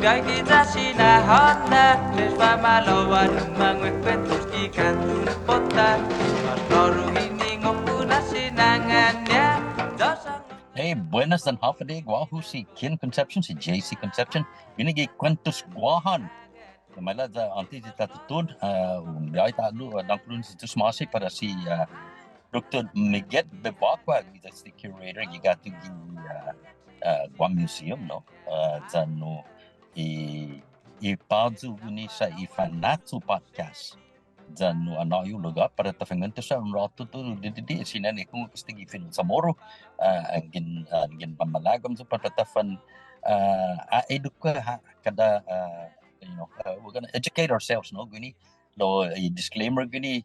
kita sinahon na Mesma malawan mga kwentos ikan Påtte Pastoru hiningo puna sinangannya Hey, buenas dan Håfa de Guahu si Kin Concepcion, si JC Concepcion. Binigi Kuentos Guåhan. Namala za anti kita tutun, biay talu dangkulun si tusmasi para si Dr. Miguel Bebakwa, that's the curator. You got to give Guam Museum, no? Zanu i pauzu guni sa i Fanachu podcast. Zanu anayu lugar para tafangan tu sa ratu tu didi sinan ikung kustigi Fino Chamoru angin pamalagam sa patafan eduka kada we're gonna educate ourselves, no? Guni lo disclaimer guni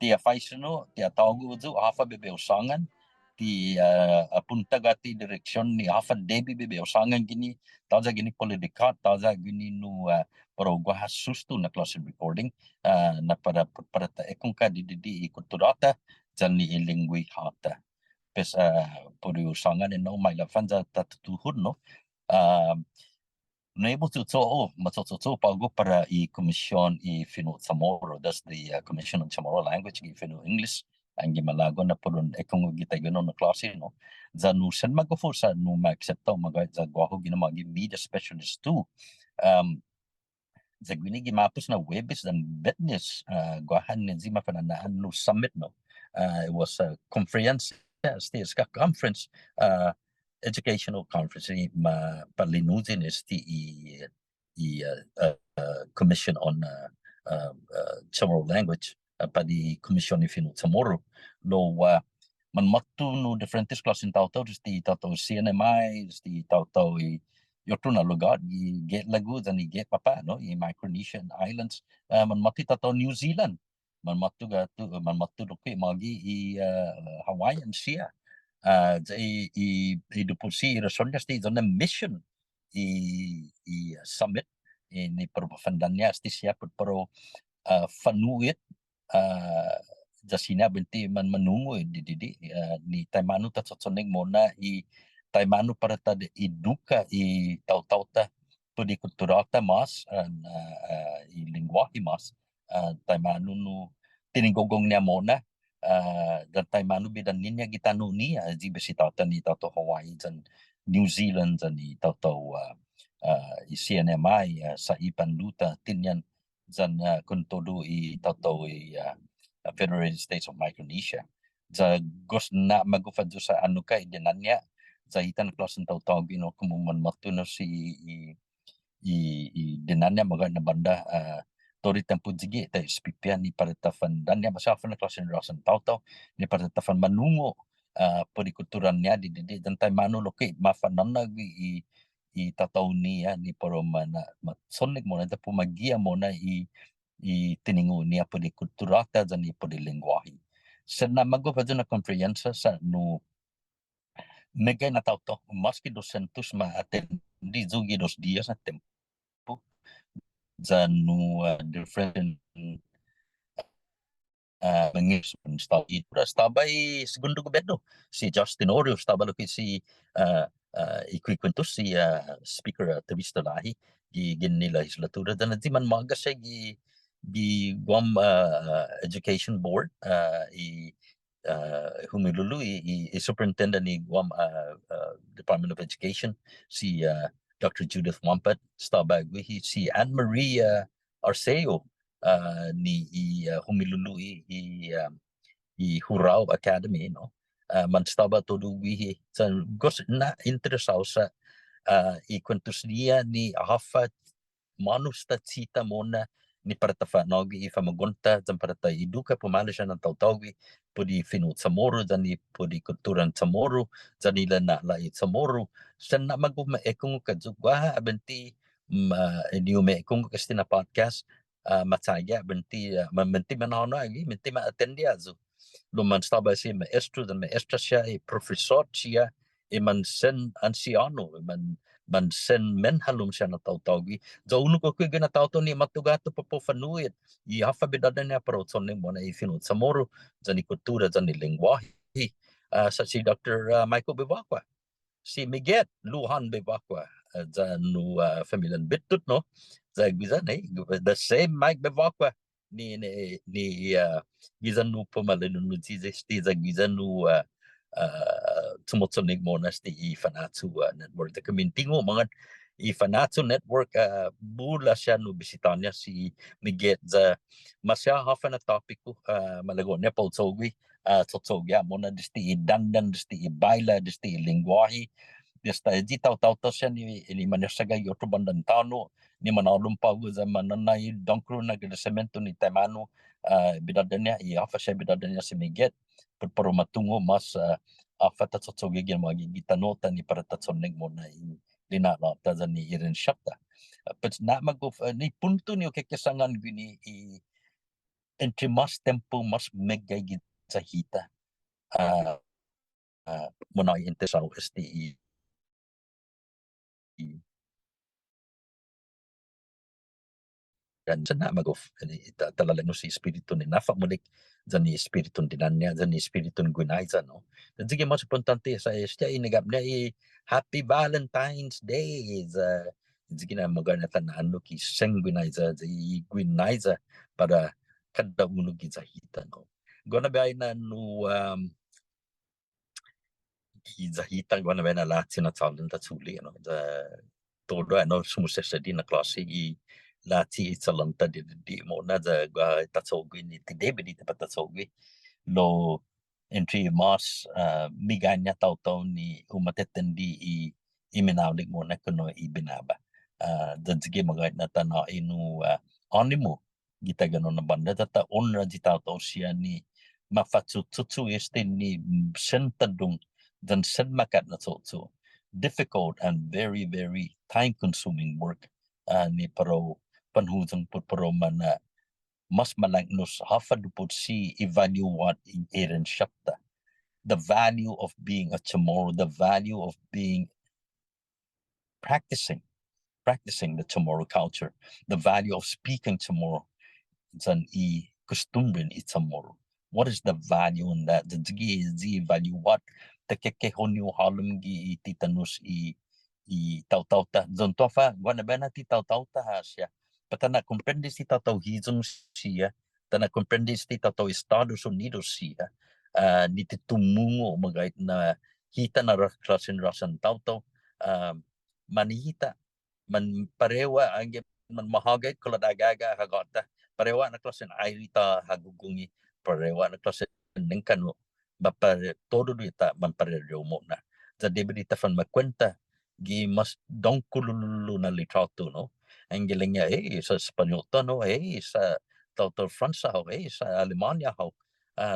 tia faisno tia tagu zu Håfa bebe usangan ti apunta gati direksyon ni Håfa debi bebe usangan gini taza gini politika taza gini nu para guahas sustu na class recording na para ta ekung ka di kulturata jan ni ilingwi hata pes puri usangan no mai la fanza tatuhun no Naibu matututo pago para i Kumision i Fino Chamoru. That's the Commission on Chamorro language i Fino English. Ang gimalago na purun ekong kita gino na klase no. Zanu sen magofo sa no ma-acceptaw mga za guaho ginamagi media specialist too. Za gini gimapos na webis dan business guahan ni zima pananaan no summit no. It was a conference, conference educational conference palinuzin is the Commission on Chamorro language pa di Kumision ni Fino Chamoru lo man matu no differentes class in tauto di tauto CNMI di tauto i yotuna lugar i get lagu dan i get papa no i Micronesian Islands man matu tauto New Zealand man matu loki magi i Hawaiian Sea i dupusi resonnya sti zona mission i summit ini perfandannya sti siap pero fanuit jasina benti man menunggu di ni taimanu ta tsoneng mona i taimanu para ta iduka i tau ta to di kulturata mas i lingwahi mas taimanu nu tiningogong niya mona dan taimanu bidan ninya gitanu ni ji besi tauta ni tauta Hawaii dan New Zealand dan ni tauta i CNMI sa ipanduta tinyan dan kuntodo i tauta i Federated States of Micronesia za gos na magufadso sa anu ka dinanya za itan klasen tauta gino kumuman matuno si i dinanya maga na banda tori tempo jigi ta spipian ni para tafan dan ya masa fana klasen rasan tau ni para tafan manungo perikuturannya di dan tai manu loke mafanana i tatau ni ya ni para mana sonik mona ta pumagia mona i tiningu ni apa di kulturata dan i di lingwahi sena mago pa na conference sa no mega na tau maski dosentus ma atendi zugi dos dias na tempo zanu different mengis staba staba i segundo governo si Justin Orio staba lo si i Kuentos si speaker entrevista lahi di gini legislatura dan nanti man maga sa gi Guam Education Board i humilulu i superintendent ni Guam Department of Education si Dr. Judith Wampat staba si Anne Marie Arceo ni humilulu i Hurao Academy no man staba todo wihi sa gos na interesaw sa i Kuentos niya ni Håfa manus ta cita mona ni para tafanogi i famagonta dan para ta iduka pumalisya ng tautawgi pudi Fino Chamoru dan ni pudi kulturan Chamorro dan nila na lai Chamorro san na maguma ekong kadzugwa abenti niume ekong kasi na podcast mataya benti manano agi menti ma attend dia zo luman staba si maestro dan maestra siya professor siya man sen anciano man sen men halum siya na tautawgi za uno ko gina tauto ni matugato pa po fanuit i Håfa bidada niya pero soning mo na i Fino Chamoru za ni kultura za ni lingwahi sa si Dr. Michael Bebakwa si Miguel Luhan Bebakwa nu familien bitut no za gizan the same mic bevakwa ni gizan nu pomalenu nu sti za gizan nu tumotsonig mona sti I Fanachu network the community mga I Fanachu network bula siya nu bisitanya si miget za masya Håfa na topic ko malago ne polsogwi totsogya mona disti dandan disti baila disti lingwahi desta ji tahu siya ni manasagay otro bandan tano ni manalum pago za mananay dongkru na semento ni temano bidadanya I Håfa siya bidadanya si miget pero matungo mas Håfa tatsogya gyan magigitano ni para tatsonig mona lina ta za ni irin shakta but na maguf ni punto ni kekesangan gini entre mas tempo mas megay sa hita muna interesado dan sana maguf talalang si espiritu ni nafa mulik zani espiritu dinanya zani espiritu gunaiza no dan sige mas importante sa siya inagap na happy Valentine's Day sige na magana tanan ki sengunaiza zi gunaiza para kada uno gizahita no gona ba na no gizahita gona ba na lahat sinatawlan tatsuli no todo ano sumusesa din na klase lati isalanta di mo na za tatsogi ni tidebe di tatsogi lo entry mas miganya tau ni umateten di iminawlig mo na kuno ibinaba sige magait na tana inu animo gita ganon na banda tata onra jita tau siya ni mafatsutsu este ni sentadung dan senmakat na tsotso difficult and very very time consuming work ni pero panhutang pero mana mas malagnos Håfa dupot si evaluate in Eren Shakta the value of being a Chamorro, the value of being practicing the Chamorro culture, the value of speaking Chamorro san costumbrin I Chamorro. What is the value in that? The value what the kekehonyo halum gi titanus tautauta zontofa wana bana ti tautauta siya patana comprende si tautauhizum siya tana comprende si tautau Estados Unidos siya ni titumungo magait na hita na rasan tautau manihita man parewa ang man mahagay kuladagaga hagota parewa na klasen airita hagugungi parewa na klasen nengkano bapare todo dita man parewa mo na za debrita fan makwenta gi mas dongkululu na litrato no ang gilingnya sa Spanyol to no sa tautor Fransa sa Alemania ho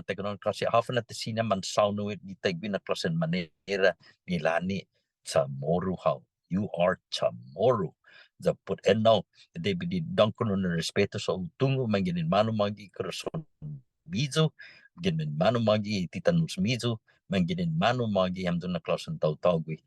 teganon klase Håfa na tisina man saunuit gita gina klasen manera nilani Chamorro ho you are Chamorro the put no they be dongkulo na respeto sa utungo manginin mano magi corazon mizo ginin mano magi titanus mizo manginin mano magi hamdo na klasen tautagwi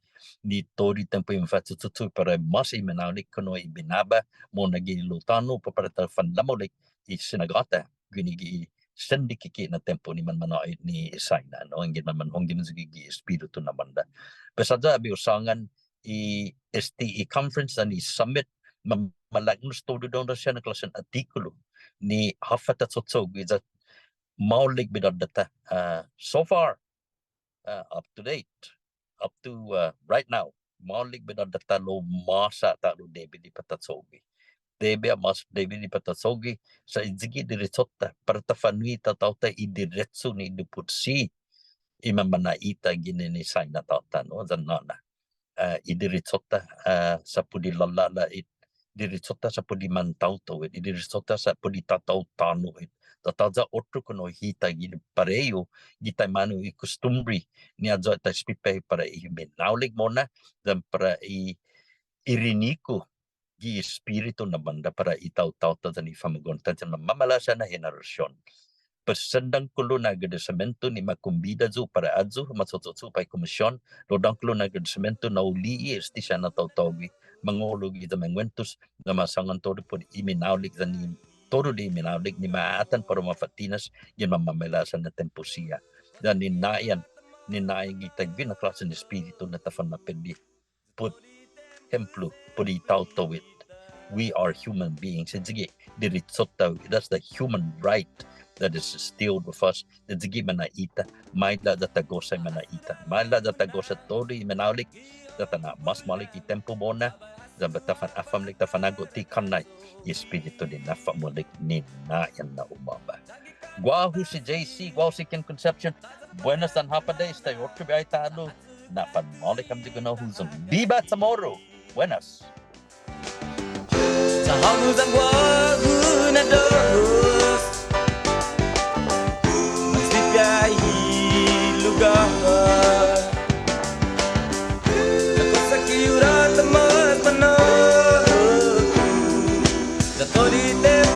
ni tori tempo infatututu para mas imenaulik kuno ibinaba mo nagilutano para telefon lamulik isinagata ginigi sendikiki na tempo ni man manoit ni Isaina no ang man hongin gi espiritu na banda pesadja abi usangan STE conference and summit malagnos todo daw siya na klasen artikulo ni Håfa tatsotso with maulig bidadata so far up to date up to right now maulig bidadata lo masa ta lo debi di patatsogi debi mas debi di patatsogi sa izigi diretsotta para tafanui tatauta idiretso ni duputsi imamanaita ginini saina tauta no zanana idiretsotta sa pudi lalala idiretsotta sa pudi mantau to idiretsotta sa pudi tatau tano tataza otro kuno hita gini pareyo gita manu I costumbri ni azo ta spipe para iminaulig mona dan para iriniko gi espiritu na banda para itaw-taw ta ni famagontan sa mamalasa na henerasyon pesendang kulo na agradecimento ni makumbida zu para adzu masotso pa komisyon lodang kulo na agradecimento na uli esti siya na tawtawi mangologi da mangwentus na masangan todo po iminaulig da ni todo di iminaulig ni maatan para mafatinas yan mamamalasan na tempo siya dan ninayan gitagbi na klase ng espiritu na tafan mapindi put hemplu pudi tautawit. We are human beings. Sige, diritsota. That's the human right that is instilled with us. Sige manaita, maila datagosay manaita, maila datagosay tori manaulik, datana mas malik itempo bona, zabatafan afamlik tafanago ti kanay, espiritu din nafamulik ni na yan na umaba. Guahu si JC, guahu si Kin Concepcion, buenas dan hapades, tayo orto ay talo, napan malik am di ko na huzon. Biba Chamorro, buenas. Sa hangudan wa